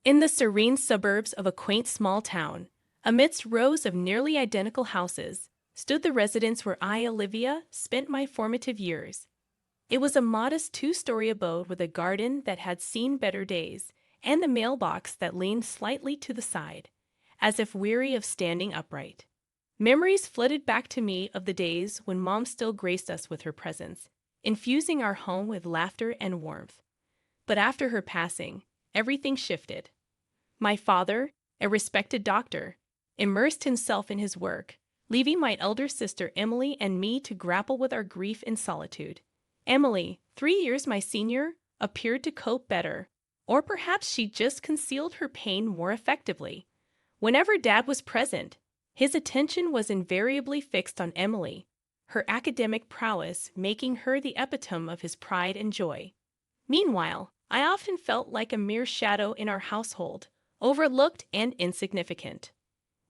In the serene suburbs of a quaint small town, amidst rows of nearly identical houses, stood the residence where I, Olivia, spent my formative years. It was a modest two-story abode with a garden that had seen better days, and a mailbox that leaned slightly to the side, as if weary of standing upright. Memories flooded back to me of the days when Mom still graced us with her presence, infusing our home with laughter and warmth. But after her passing, everything shifted. My father, a respected doctor, immersed himself in his work, leaving my elder sister Emily and me to grapple with our grief in solitude. Emily, 3 years my senior, appeared to cope better, or perhaps she just concealed her pain more effectively. Whenever Dad was present, his attention was invariably fixed on Emily, her academic prowess making her the epitome of his pride and joy. Meanwhile, I often felt like a mere shadow in our household, overlooked and insignificant.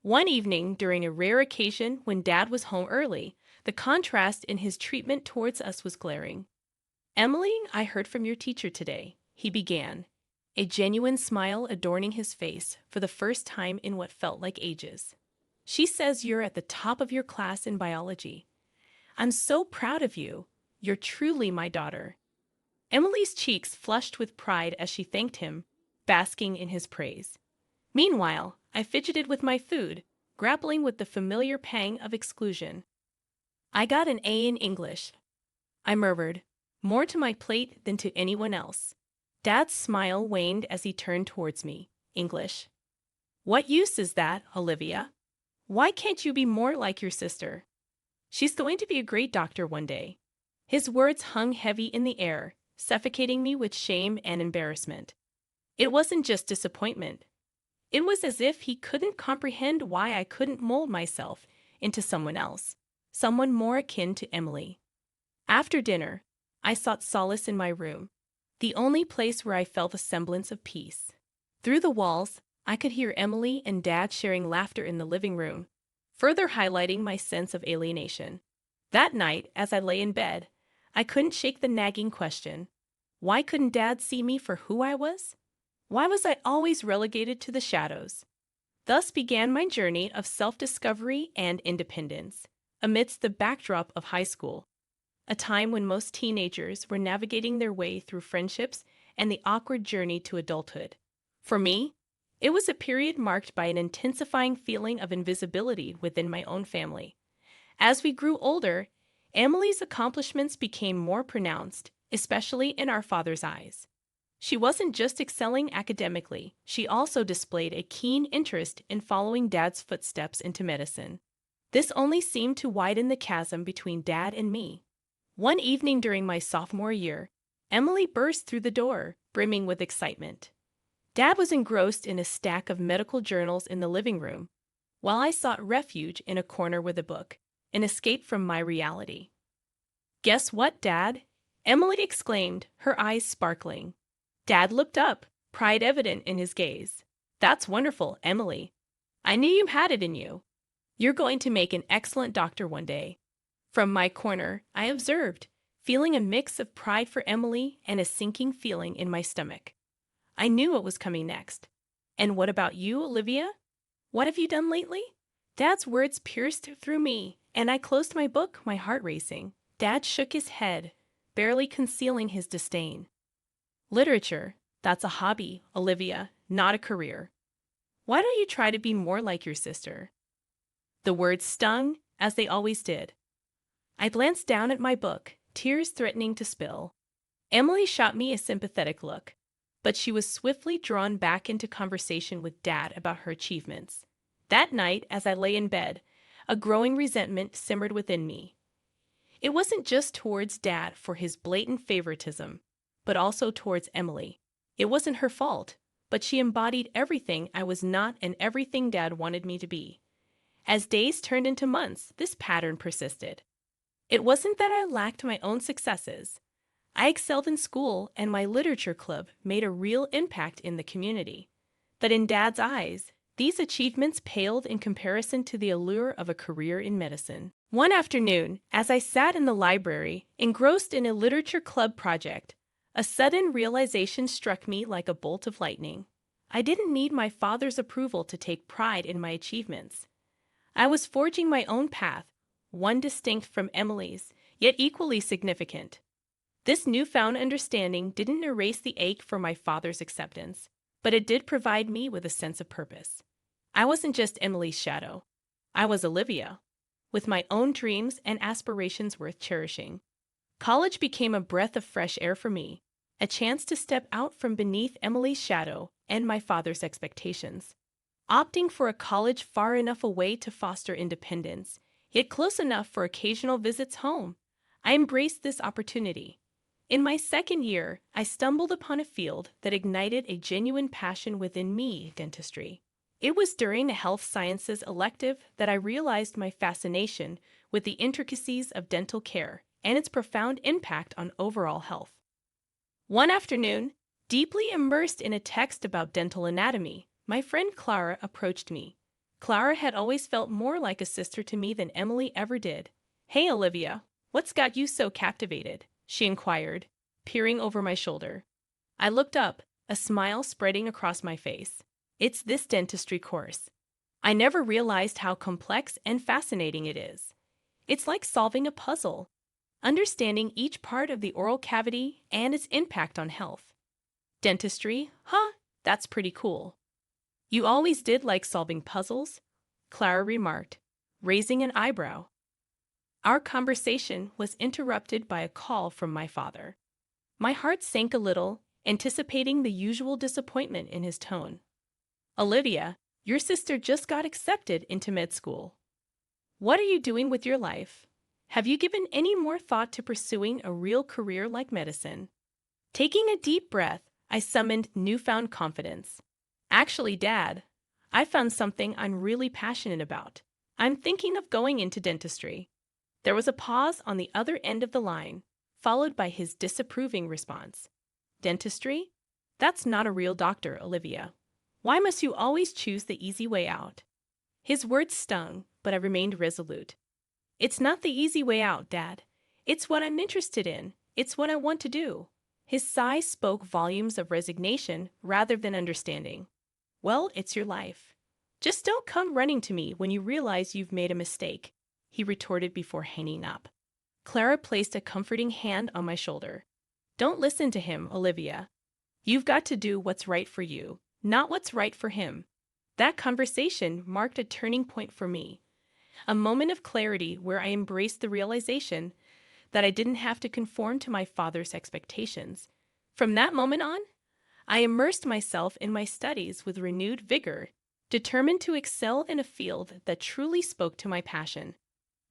One evening, during a rare occasion when Dad was home early, the contrast in his treatment towards us was glaring. "Emily, I heard from your teacher today," he began, a genuine smile adorning his face for the first time in what felt like ages. "She says you're at the top of your class in biology. I'm so proud of you. You're truly my daughter." Emily's cheeks flushed with pride as she thanked him, basking in his praise. Meanwhile, I fidgeted with my food, grappling with the familiar pang of exclusion. "I got an A in English," I murmured, more to my plate than to anyone else. Dad's smile waned as he turned towards me. "English? What use is that, Olivia? Why can't you be more like your sister? She's going to be a great doctor one day." His words hung heavy in the air, suffocating me with shame and embarrassment. It wasn't just disappointment. It was as if he couldn't comprehend why I couldn't mold myself into someone else, someone more akin to Emily. After dinner, I sought solace in my room, the only place where I felt a semblance of peace. Through the walls, I could hear Emily and Dad sharing laughter in the living room, further highlighting my sense of alienation. That night, as I lay in bed, I couldn't shake the nagging question: why couldn't Dad see me for who I was? Why was I always relegated to the shadows? Thus began my journey of self-discovery and independence, amidst the backdrop of high school, a time when most teenagers were navigating their way through friendships and the awkward journey to adulthood. For me, it was a period marked by an intensifying feeling of invisibility within my own family. As we grew older, Emily's accomplishments became more pronounced, especially in our father's eyes. She wasn't just excelling academically, she also displayed a keen interest in following Dad's footsteps into medicine. This only seemed to widen the chasm between Dad and me. One evening during my sophomore year, Emily burst through the door, brimming with excitement. Dad was engrossed in a stack of medical journals in the living room, while I sought refuge in a corner with a book, an escape from my reality. "Guess what, Dad?" Emily exclaimed, her eyes sparkling. Dad looked up, pride evident in his gaze. "That's wonderful, Emily. I knew you had it in you. You're going to make an excellent doctor one day." From my corner, I observed, feeling a mix of pride for Emily and a sinking feeling in my stomach. I knew what was coming next. "And what about you, Olivia? What have you done lately?" Dad's words pierced through me, and I closed my book, my heart racing. Dad shook his head, barely concealing his disdain. "Literature, that's a hobby, Olivia, not a career. Why don't you try to be more like your sister?" The words stung, as they always did. I glanced down at my book, tears threatening to spill. Emily shot me a sympathetic look, but she was swiftly drawn back into conversation with Dad about her achievements. That night, as I lay in bed, a growing resentment simmered within me. It wasn't just towards Dad for his blatant favoritism, but also towards Emily. It wasn't her fault, but she embodied everything I was not and everything Dad wanted me to be. As days turned into months, this pattern persisted. It wasn't that I lacked my own successes. I excelled in school, and my literature club made a real impact in the community. But in Dad's eyes, these achievements paled in comparison to the allure of a career in medicine. One afternoon, as I sat in the library, engrossed in a literature club project, a sudden realization struck me like a bolt of lightning. I didn't need my father's approval to take pride in my achievements. I was forging my own path, one distinct from Emily's, yet equally significant. This newfound understanding didn't erase the ache for my father's acceptance, but it did provide me with a sense of purpose. I wasn't just Emily's shadow. I was Olivia, with my own dreams and aspirations worth cherishing. College became a breath of fresh air for me, a chance to step out from beneath Emily's shadow and my father's expectations. Opting for a college far enough away to foster independence, yet close enough for occasional visits home, I embraced this opportunity. In my second year, I stumbled upon a field that ignited a genuine passion within me, dentistry. It was during a health sciences elective that I realized my fascination with the intricacies of dental care and its profound impact on overall health. One afternoon, deeply immersed in a text about dental anatomy, my friend Clara approached me. Clara had always felt more like a sister to me than Emily ever did. "Hey, Olivia, what's got you so captivated?" she inquired, peering over my shoulder. I looked up, a smile spreading across my face. "It's this dentistry course. I never realized how complex and fascinating it is. It's like solving a puzzle, understanding each part of the oral cavity and its impact on health." "Dentistry? Huh? That's pretty cool." "You always did like solving puzzles?" Clara remarked, raising an eyebrow. Our conversation was interrupted by a call from my father. My heart sank a little, anticipating the usual disappointment in his tone. "Olivia, your sister just got accepted into med school. What are you doing with your life? Have you given any more thought to pursuing a real career like medicine?" Taking a deep breath, I summoned newfound confidence. "Actually, Dad, I found something I'm really passionate about. I'm thinking of going into dentistry." There was a pause on the other end of the line, followed by his disapproving response. "Dentistry? That's not a real doctor, Olivia. Why must you always choose the easy way out?" His words stung, but I remained resolute. "It's not the easy way out, Dad. It's what I'm interested in. It's what I want to do." His sigh spoke volumes of resignation rather than understanding. "Well, it's your life. Just don't come running to me when you realize you've made a mistake," he retorted before hanging up. Clara placed a comforting hand on my shoulder. "Don't listen to him, Olivia. You've got to do what's right for you, not what's right for him." That conversation marked a turning point for me, a moment of clarity where I embraced the realization that I didn't have to conform to my father's expectations. From that moment on, I immersed myself in my studies with renewed vigor, determined to excel in a field that truly spoke to my passion.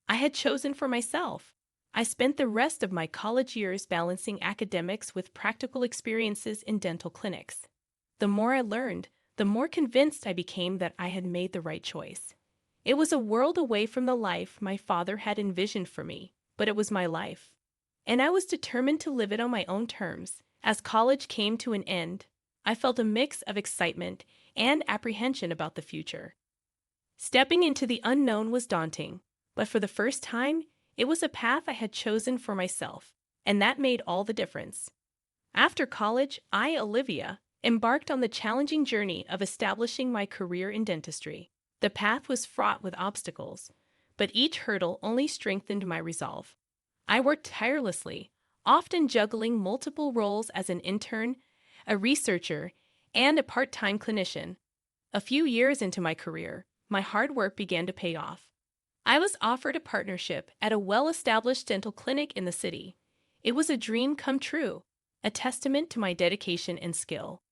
I had chosen for myself. I spent the rest of my college years balancing academics with practical experiences in dental clinics. The more I learned, the more convinced I became that I had made the right choice. It was a world away from the life my father had envisioned for me, but it was my life. And I was determined to live it on my own terms. As college came to an end, I felt a mix of excitement and apprehension about the future. Stepping into the unknown was daunting, but for the first time, it was a path I had chosen for myself, and that made all the difference. After college, I, Olivia, embarked on the challenging journey of establishing my career in dentistry. The path was fraught with obstacles, but each hurdle only strengthened my resolve. I worked tirelessly, often juggling multiple roles as an intern, a researcher, and a part-time clinician. A few years into my career, my hard work began to pay off. I was offered a partnership at a well-established dental clinic in the city. It was a dream come true, a testament to my dedication and skill.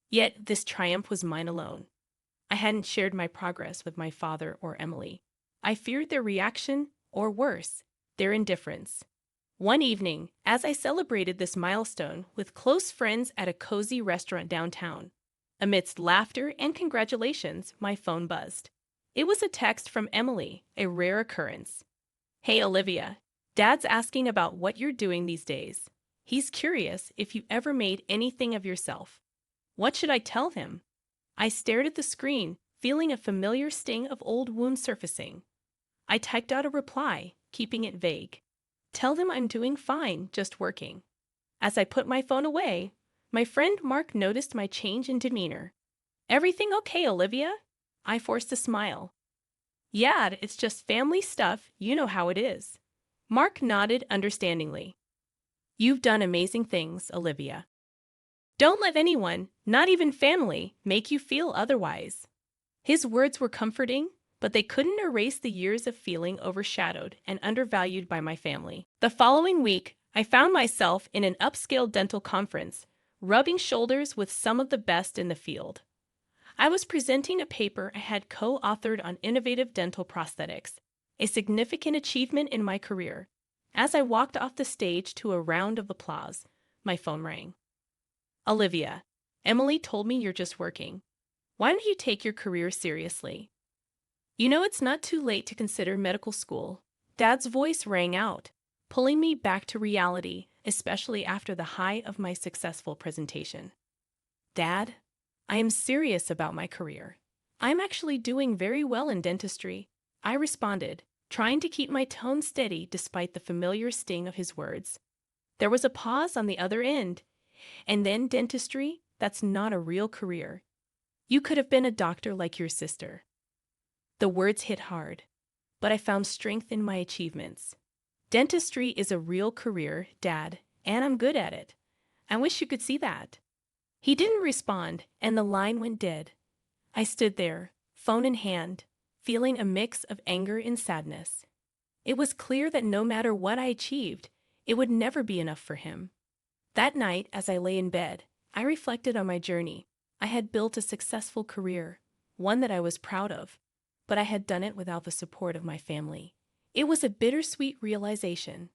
Yet this triumph was mine alone. I hadn't shared my progress with my father or Emily. I feared their reaction, or worse, their indifference. One evening, as I celebrated this milestone with close friends at a cozy restaurant downtown, amidst laughter and congratulations, my phone buzzed. It was a text from Emily, a rare occurrence. "Hey, Olivia, Dad's asking about what you're doing these days. He's curious if you ever made anything of yourself." What should I tell him? I stared at the screen, feeling a familiar sting of old wounds surfacing. I typed out a reply, keeping it vague. "Tell them I'm doing fine, just working." As I put my phone away, my friend Mark noticed my change in demeanor. Everything okay, Olivia? I forced a smile. Yeah, it's just family stuff, you know how it is. Mark nodded understandingly. You've done amazing things, Olivia. Don't let anyone, not even family, make you feel otherwise. His words were comforting, but they couldn't erase the years of feeling overshadowed and undervalued by my family. The following week, I found myself in an upscale dental conference, rubbing shoulders with some of the best in the field. I was presenting a paper I had co-authored on innovative dental prosthetics, a significant achievement in my career. As I walked off the stage to a round of applause, my phone rang. Olivia, Emily told me you're just working. Why don't you take your career seriously? You know it's not too late to consider medical school. Dad's voice rang out, pulling me back to reality, especially after the high of my successful presentation. Dad, I am serious about my career. I'm actually doing very well in dentistry, I responded, trying to keep my tone steady despite the familiar sting of his words. There was a pause on the other end. And then dentistry? That's not a real career. You could have been a doctor like your sister. The words hit hard, but I found strength in my achievements. Dentistry is a real career, Dad, and I'm good at it. I wish you could see that. He didn't respond, and the line went dead. I stood there, phone in hand, feeling a mix of anger and sadness. It was clear that no matter what I achieved, it would never be enough for him. That night, as I lay in bed, I reflected on my journey. I had built a successful career, one that I was proud of, but I had done it without the support of my family. It was a bittersweet realization.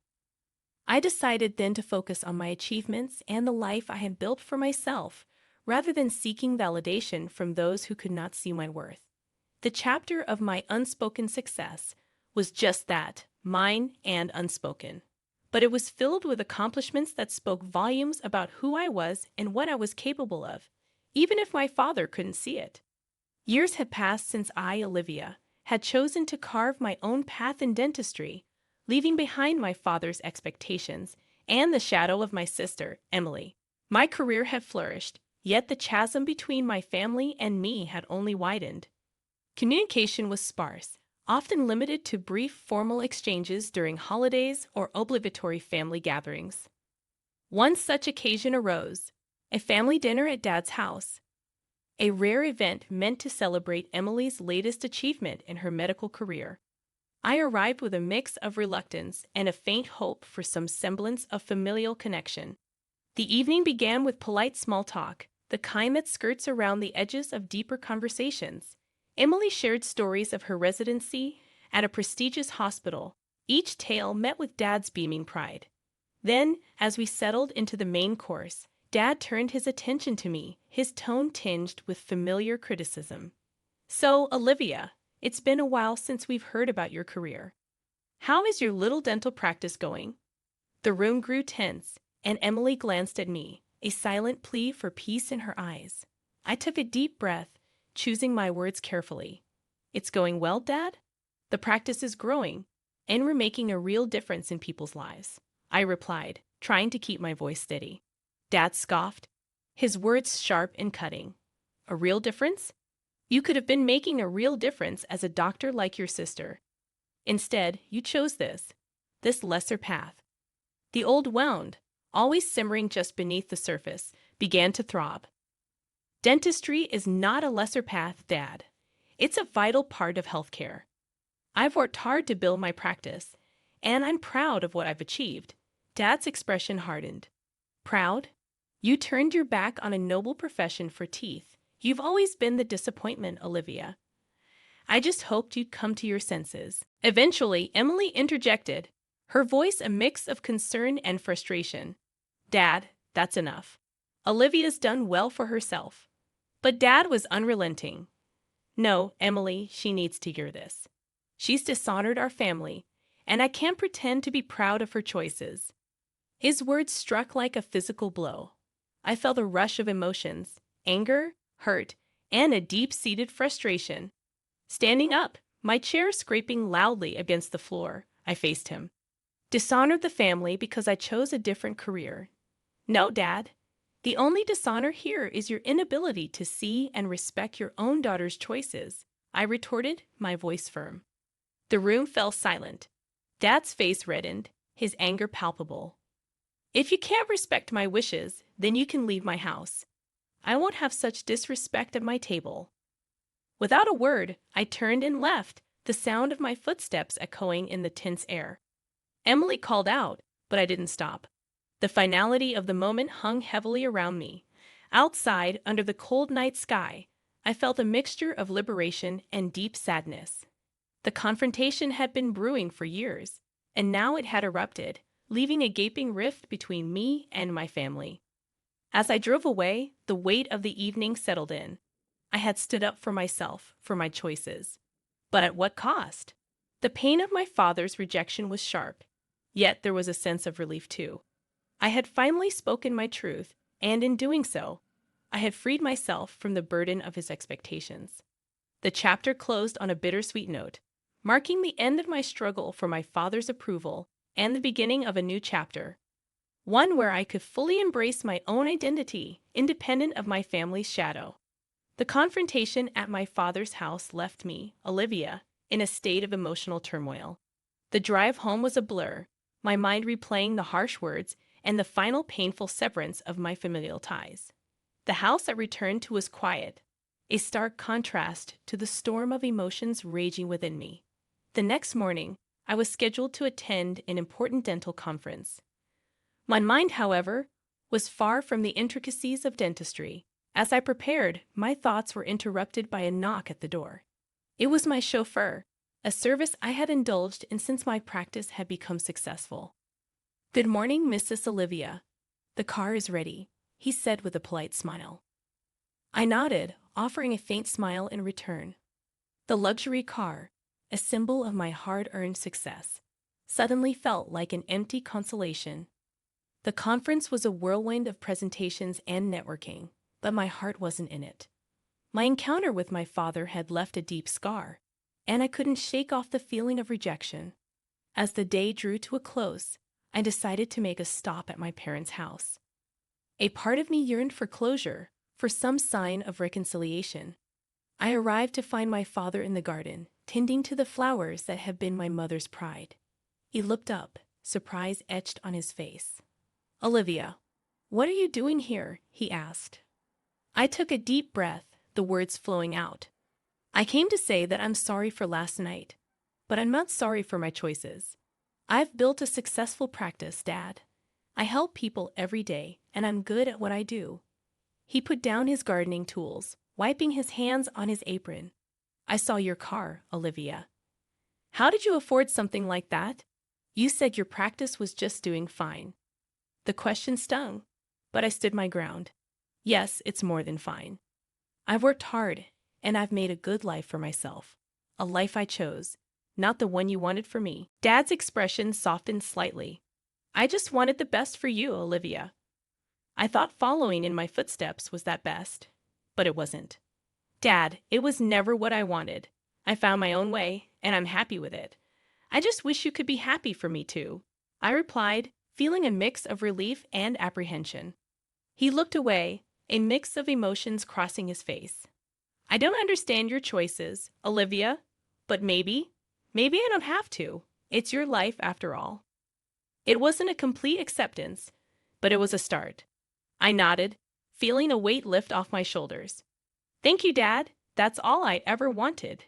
I decided then to focus on my achievements and the life I had built for myself, rather than seeking validation from those who could not see my worth. The chapter of my unspoken success was just that, mine and unspoken. But it was filled with accomplishments that spoke volumes about who I was and what I was capable of, even if my father couldn't see it. Years had passed since I, Olivia, had chosen to carve my own path in dentistry, leaving behind my father's expectations and the shadow of my sister, Emily. My career had flourished, yet the chasm between my family and me had only widened. Communication was sparse, often limited to brief formal exchanges during holidays or obligatory family gatherings. One such occasion arose, a family dinner at Dad's house, a rare event meant to celebrate Emily's latest achievement in her medical career. I arrived with a mix of reluctance and a faint hope for some semblance of familial connection. The evening began with polite small talk, the kind that skirts around the edges of deeper conversations. Emily shared stories of her residency at a prestigious hospital, each tale met with Dad's beaming pride. Then, as we settled into the main course, Dad turned his attention to me, his tone tinged with familiar criticism. So, Olivia, it's been a while since we've heard about your career. How is your little dental practice going? The room grew tense, and Emily glanced at me, a silent plea for peace in her eyes. I took a deep breath, choosing my words carefully. It's going well, Dad? The practice is growing, and we're making a real difference in people's lives, I replied, trying to keep my voice steady. Dad scoffed, his words sharp and cutting. A real difference? You could have been making a real difference as a doctor like your sister. Instead, you chose this lesser path. The old wound, always simmering just beneath the surface, began to throb. Dentistry is not a lesser path, Dad. It's a vital part of healthcare. I've worked hard to build my practice, and I'm proud of what I've achieved. Dad's expression hardened. Proud? You turned your back on a noble profession for teeth. You've always been the disappointment, Olivia. I just hoped you'd come to your senses. Eventually, Emily interjected, her voice a mix of concern and frustration. Dad, that's enough. Olivia's done well for herself. But Dad was unrelenting. No, Emily, she needs to hear this. She's dishonored our family, and I can't pretend to be proud of her choices. His words struck like a physical blow. I felt a rush of emotions, anger, hurt, and a deep-seated frustration. Standing up, my chair scraping loudly against the floor, I faced him. Dishonored the family because I chose a different career. No, Dad. The only dishonor here is your inability to see and respect your own daughter's choices, I retorted, my voice firm. The room fell silent. Dad's face reddened, his anger palpable. If you can't respect my wishes, then you can leave my house. I won't have such disrespect at my table. Without a word, I turned and left, the sound of my footsteps echoing in the tense air. Emily called out, but I didn't stop. The finality of the moment hung heavily around me. Outside, under the cold night sky, I felt a mixture of liberation and deep sadness. The confrontation had been brewing for years, and now it had erupted, leaving a gaping rift between me and my family. As I drove away, the weight of the evening settled in. I had stood up for myself, for my choices. But at what cost? The pain of my father's rejection was sharp, yet there was a sense of relief too. I had finally spoken my truth, and in doing so, I had freed myself from the burden of his expectations. The chapter closed on a bittersweet note, marking the end of my struggle for my father's approval and the beginning of a new chapter, one where I could fully embrace my own identity, independent of my family's shadow. The confrontation at my father's house left me, Olivia, in a state of emotional turmoil. The drive home was a blur, my mind replaying the harsh words and the final painful severance of my familial ties. The house I returned to was quiet, a stark contrast to the storm of emotions raging within me. The next morning, I was scheduled to attend an important dental conference. My mind, however, was far from the intricacies of dentistry. As I prepared, my thoughts were interrupted by a knock at the door. It was my chauffeur, a service I had indulged in since my practice had become successful. "Good morning, Mrs. Olivia. The car is ready," he said with a polite smile. I nodded, offering a faint smile in return. The luxury car, a symbol of my hard-earned success, suddenly felt like an empty consolation. The conference was a whirlwind of presentations and networking, but my heart wasn't in it. My encounter with my father had left a deep scar, and I couldn't shake off the feeling of rejection. As the day drew to a close, I decided to make a stop at my parents' house. A part of me yearned for closure, for some sign of reconciliation. I arrived to find my father in the garden, tending to the flowers that had been my mother's pride. He looked up, surprise etched on his face. "Olivia, what are you doing here?" he asked. I took a deep breath, the words flowing out. "I came to say that I'm sorry for last night, but I'm not sorry for my choices. I've built a successful practice, Dad. I help people every day, and I'm good at what I do." He put down his gardening tools, wiping his hands on his apron. "I saw your car, Olivia. How did you afford something like that? You said your practice was just doing fine." The question stung, but I stood my ground. Yes, it's more than fine. I've worked hard, and I've made a good life for myself. A life I chose, not the one you wanted for me. Dad's expression softened slightly. "I just wanted the best for you, Olivia. I thought following in my footsteps was that best, but it wasn't. Dad, it was never what I wanted. I found my own way, and I'm happy with it. I just wish you could be happy for me too," I replied, feeling a mix of relief and apprehension. He looked away, a mix of emotions crossing his face. "I don't understand your choices, Olivia, but maybe I don't have to. It's your life after all." It wasn't a complete acceptance, but it was a start. I nodded, feeling a weight lift off my shoulders. "Thank you, Dad. That's all I ever wanted."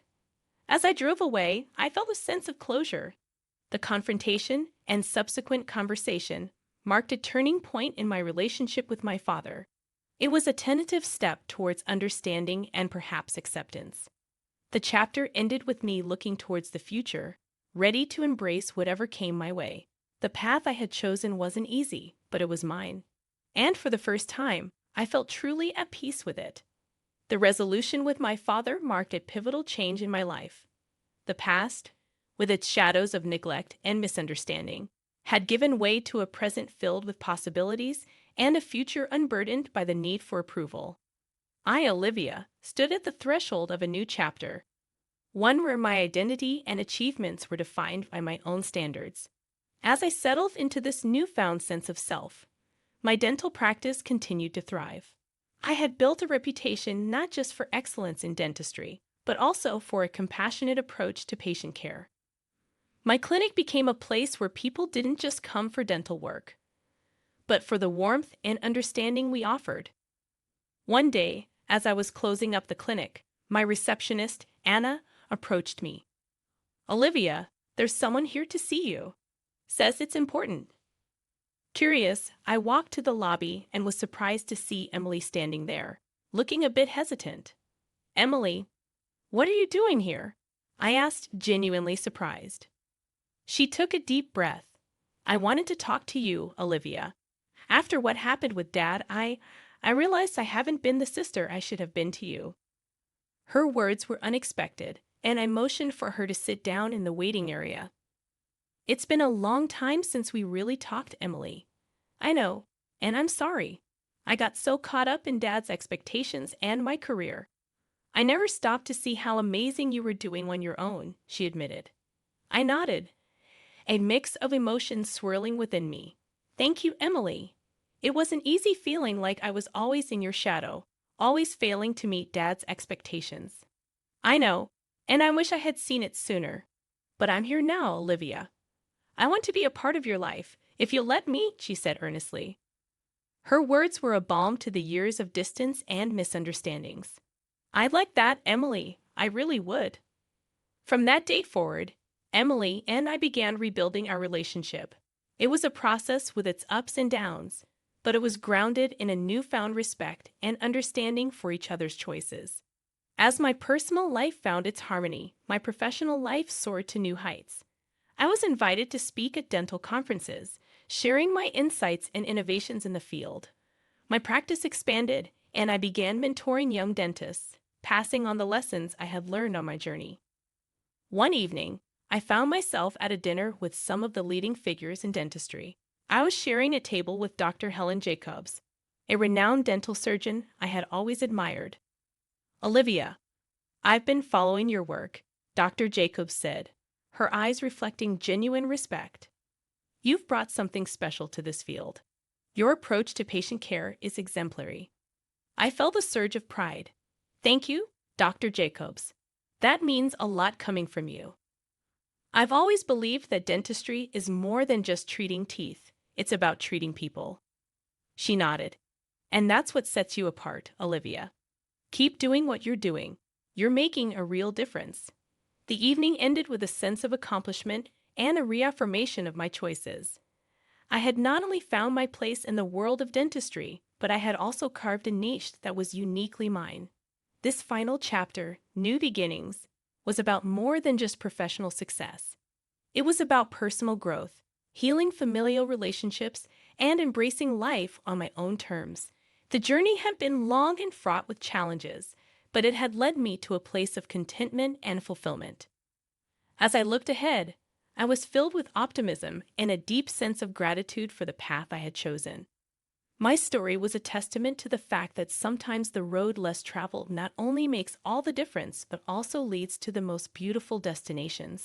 As I drove away, I felt a sense of closure. The confrontation and subsequent conversation marked a turning point in my relationship with my father. It was a tentative step towards understanding and perhaps acceptance. The chapter ended with me looking towards the future, ready to embrace whatever came my way. The path I had chosen wasn't easy, but it was mine. And for the first time, I felt truly at peace with it. The resolution with my father marked a pivotal change in my life. The past, with its shadows of neglect and misunderstanding, had given way to a present filled with possibilities and a future unburdened by the need for approval. I, Olivia, stood at the threshold of a new chapter, one where my identity and achievements were defined by my own standards. As I settled into this newfound sense of self, my dental practice continued to thrive. I had built a reputation not just for excellence in dentistry, but also for a compassionate approach to patient care. My clinic became a place where people didn't just come for dental work, but for the warmth and understanding we offered. One day, as I was closing up the clinic, my receptionist, Anna, approached me. "Olivia, there's someone here to see you. Says it's important." Curious, I walked to the lobby and was surprised to see Emily standing there, looking a bit hesitant. "Emily, what are you doing here?" I asked, genuinely surprised. She took a deep breath. "I wanted to talk to you, Olivia. After what happened with Dad, I realized I haven't been the sister I should have been to you." Her words were unexpected, and I motioned for her to sit down in the waiting area. "It's been a long time since we really talked, Emily." "I know, and I'm sorry. I got so caught up in Dad's expectations and my career. I never stopped to see how amazing you were doing on your own," she admitted. I nodded, a mix of emotions swirling within me. "Thank you, Emily. It was an easy feeling like I was always in your shadow, always failing to meet Dad's expectations." "I know, and I wish I had seen it sooner. But I'm here now, Olivia. I want to be a part of your life, if you'll let me," she said earnestly. Her words were a balm to the years of distance and misunderstandings. "I'd like that, Emily. I really would." From that day forward, Emily and I began rebuilding our relationship. It was a process with its ups and downs, but it was grounded in a newfound respect and understanding for each other's choices. As my personal life found its harmony, my professional life soared to new heights. I was invited to speak at dental conferences, sharing my insights and innovations in the field. My practice expanded, and I began mentoring young dentists, passing on the lessons I had learned on my journey. One evening, I found myself at a dinner with some of the leading figures in dentistry. I was sharing a table with Dr. Helen Jacobs, a renowned dental surgeon I had always admired. "Olivia, I've been following your work," Dr. Jacobs said, her eyes reflecting genuine respect. "You've brought something special to this field. Your approach to patient care is exemplary." I felt a surge of pride. "Thank you, Dr. Jacobs. That means a lot coming from you. I've always believed that dentistry is more than just treating teeth. It's about treating people." She nodded. "And that's what sets you apart, Olivia. Keep doing what you're doing. You're making a real difference." The evening ended with a sense of accomplishment and a reaffirmation of my choices. I had not only found my place in the world of dentistry, but I had also carved a niche that was uniquely mine. This final chapter, New Beginnings, was about more than just professional success. It was about personal growth, healing familial relationships, and embracing life on my own terms. The journey had been long and fraught with challenges, but it had led me to a place of contentment and fulfillment. As I looked ahead, I was filled with optimism and a deep sense of gratitude for the path I had chosen. My story was a testament to the fact that sometimes the road less traveled not only makes all the difference, but also leads to the most beautiful destinations.